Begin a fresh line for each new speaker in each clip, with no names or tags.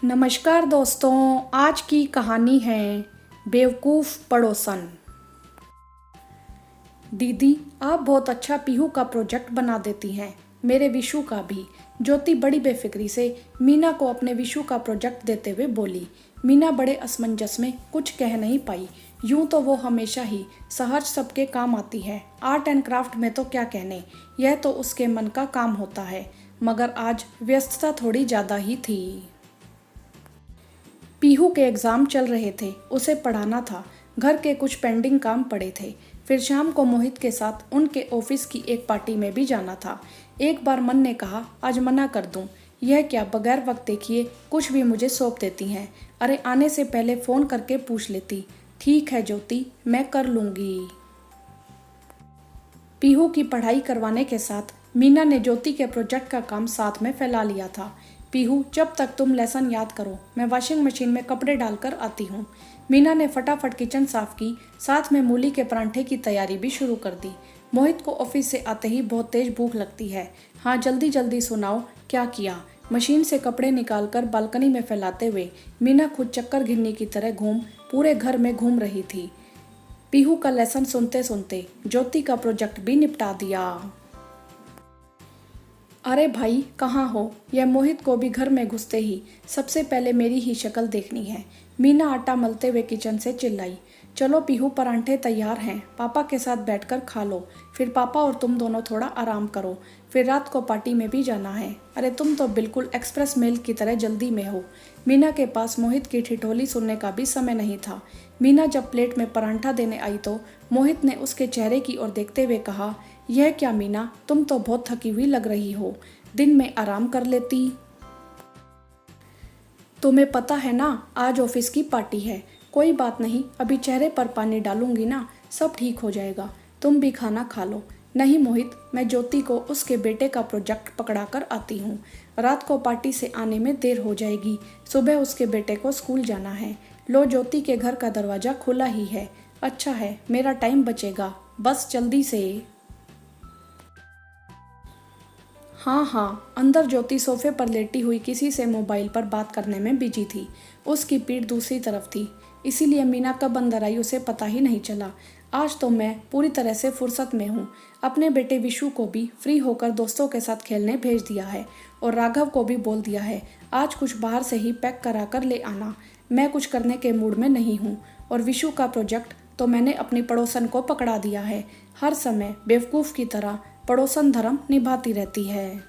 नमस्कार दोस्तों, आज की कहानी है बेवकूफ़ पड़ोसन। दीदी, आप बहुत अच्छा पीहू का प्रोजेक्ट बना देती हैं, मेरे विशु का भी। ज्योति बड़ी बेफिक्री से मीना को अपने विशु का प्रोजेक्ट देते हुए बोली। मीना बड़े असमंजस में कुछ कह नहीं पाई। यूं तो वो हमेशा ही सहज सबके काम आती है, आर्ट एंड क्राफ्ट में तो क्या कहने, यह तो उसके मन का काम होता है। मगर आज व्यस्तता थोड़ी ज़्यादा ही थी। पीहू के एग्ज़ाम चल रहे थे, उसे पढ़ाना था, घर के कुछ पेंडिंग काम पड़े थे। फिर शाम को मोहित के साथ उनके ऑफिस की एक पार्टी में भी जाना था। एक बार मन ने कहा आज मना कर दूं, यह क्या बगैर वक्त देखिए कुछ भी मुझे सौंप देती हैं। अरे आने से पहले फ़ोन करके पूछ लेती। ठीक है ज्योति, मैं कर लूँगी। पीहू की पढ़ाई करवाने के साथ मीना ने ज्योति के प्रोजेक्ट का काम साथ में फैला लिया था। पीहू, जब तक तुम लेसन याद करो, मैं वॉशिंग मशीन में कपड़े डालकर आती हूँ। मीना ने फटाफट किचन साफ की, साथ में मूली के परांठे की तैयारी भी शुरू कर दी। मोहित को ऑफिस से आते ही बहुत तेज भूख लगती है। हाँ जल्दी जल्दी सुनाओ, क्या किया? मशीन से कपड़े निकालकर बालकनी में फैलाते हुए मीना खुद चक्कर घिन्नी की तरह पूरे घर में घूम रही थी। पीहू का लेसन सुनते सुनते ज्योति का प्रोजेक्ट भी निपटा दिया। अरे भाई कहाँ हो? यह मोहित को भी घर में घुसते ही सबसे पहले मेरी ही शक्ल देखनी है। मीना आटा मलते हुए किचन से चिल्लाई। चलो पीहू, परांठे तैयार हैं, पापा के साथ बैठकर खा लो, फिर पापा और तुम दोनों थोड़ा आराम करो, फिर रात को पार्टी में भी जाना है। अरे तुम तो बिल्कुल एक्सप्रेस मेल की तरह जल्दी में हो। मीना के पास मोहित की ठिठोली सुनने का भी समय नहीं था। मीना जब प्लेट में परांठा देने आई तो मोहित ने उसके चेहरे की ओर देखते हुए कहा, यह क्या मीना, तुम तो बहुत थकी हुई लग रही हो, दिन में आराम कर लेती। तुम्हें पता है ना आज ऑफिस की पार्टी है। कोई बात नहीं, अभी चेहरे पर पानी डालूंगी ना, सब ठीक हो जाएगा, तुम भी खाना खा लो। नहीं मोहित, मैं ज्योति को उसके बेटे का प्रोजेक्ट पकड़ा कर आती हूँ। रात को पार्टी से आने में देर हो जाएगी, सुबह उसके बेटे को स्कूल जाना है। लो ज्योति के घर का दरवाज़ा खुला ही है। अच्छा है, मेरा टाइम बचेगा, बस जल्दी से। हाँ हाँ, अंदर ज्योति सोफे पर लेटी हुई किसी से मोबाइल पर बात करने में बिजी थी। उसकी पीठ दूसरी तरफ थी, इसीलिए मीना कब अंदर आई उसे पता ही नहीं चला। आज तो मैं पूरी तरह से फुर्सत में हूँ। अपने बेटे विशु को भी फ्री होकर दोस्तों के साथ खेलने भेज दिया है और राघव को भी बोल दिया है आज कुछ बाहर से ही पैक करा कर ले आना। मैं कुछ करने के मूड में नहीं हूँ। और विशु का प्रोजेक्ट तो मैंने अपनी पड़ोसन को पकड़ा दिया है, हर समय बेवकूफ़ की तरह पड़ोसन धर्म निभाती रहती है।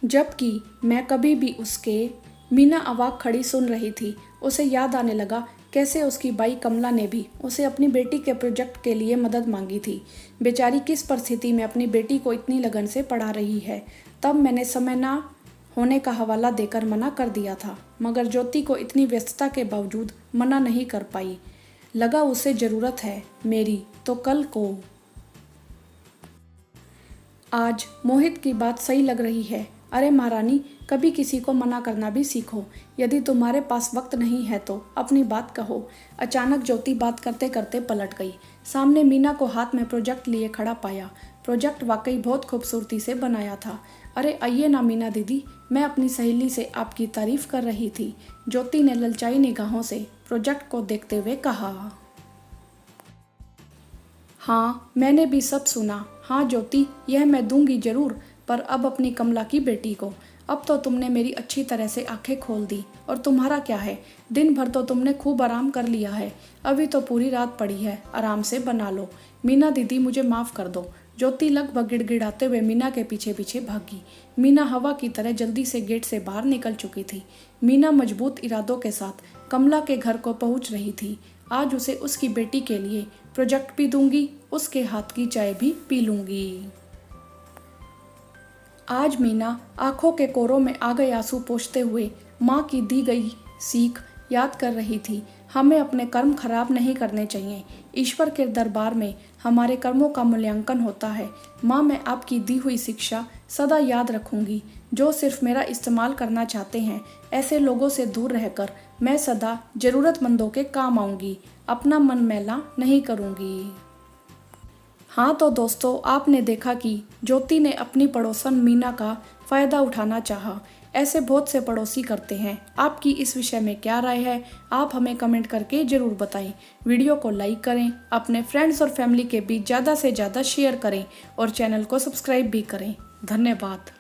जबकि मैं कभी भी उसके। मीना अवाक खड़ी सुन रही थी। उसे याद आने लगा कैसे उसकी बाई कमला ने भी उसे अपनी बेटी के प्रोजेक्ट के लिए मदद मांगी थी। बेचारी किस परिस्थिति में अपनी बेटी को इतनी लगन से पढ़ा रही है। तब मैंने समय ना होने का हवाला देकर मना कर दिया था, मगर ज्योति को इतनी व्यस्तता के बावजूद मना नहीं कर पाई। लगा उसे ज़रूरत है मेरी, तो कल को। आज मोहित की बात सही लग रही है। अरे महारानी, कभी किसी को मना करना भी सीखो। यदि तुम्हारे पास वक्त नहीं है तो अपनी बात कहो। अचानक ज्योति बात करते करते पलट गई। सामने मीना को हाथ में प्रोजेक्ट लिए खड़ा पाया। प्रोजेक्ट वाकई बहुत खूबसूरती से बनाया था। अरे आइए ना मीना दीदी, मैं अपनी सहेली से आपकी तारीफ कर रही थी। ज्योति ने ललचाई निगाहों से प्रोजेक्ट को देखते हुए कहा। हाँ मैंने भी सब सुना। हाँ ज्योति, यह मैं दूंगी जरूर, पर अब अपनी कमला की बेटी को। अब तो तुमने मेरी अच्छी तरह से आंखें खोल दी। और तुम्हारा क्या है, दिन भर तो तुमने खूब आराम कर लिया है, अभी तो पूरी रात पड़ी है, आराम से बना लो। मीना दीदी मुझे माफ़ कर दो। ज्योति लगभग गिड़गिड़ाते हुए मीना के पीछे पीछे भागी। मीना हवा की तरह जल्दी से गेट से बाहर निकल चुकी थी। मीना मजबूत इरादों के साथ कमला के घर को पहुंच रही थी। आज उसे उसकी बेटी के लिए प्रोजेक्ट भी दूंगी, उसके हाथ की चाय भी पी लूंगी। आज मीना आंखों के कोरों में आ गए आंसू पोंछते हुए माँ की दी गई सीख याद कर रही थी। हमें अपने कर्म खराब नहीं करने चाहिए। ईश्वर के दरबार में हमारे कर्मों का मूल्यांकन होता है। माँ, मैं आपकी दी हुई शिक्षा सदा याद रखूंगी। जो सिर्फ मेरा इस्तेमाल करना चाहते हैं, ऐसे लोगों से दूर रहकर मैं सदा ज़रूरतमंदों के काम आऊँगी। अपना मन मैला नहीं करूँगी। हाँ तो दोस्तों, आपने देखा कि ज्योति ने अपनी पड़ोसन मीना का फ़ायदा उठाना चाहा। ऐसे बहुत से पड़ोसी करते हैं। आपकी इस विषय में क्या राय है, आप हमें कमेंट करके ज़रूर बताएं। वीडियो को लाइक करें, अपने फ्रेंड्स और फैमिली के बीच ज़्यादा से ज़्यादा शेयर करें और चैनल को सब्सक्राइब भी करें। धन्यवाद।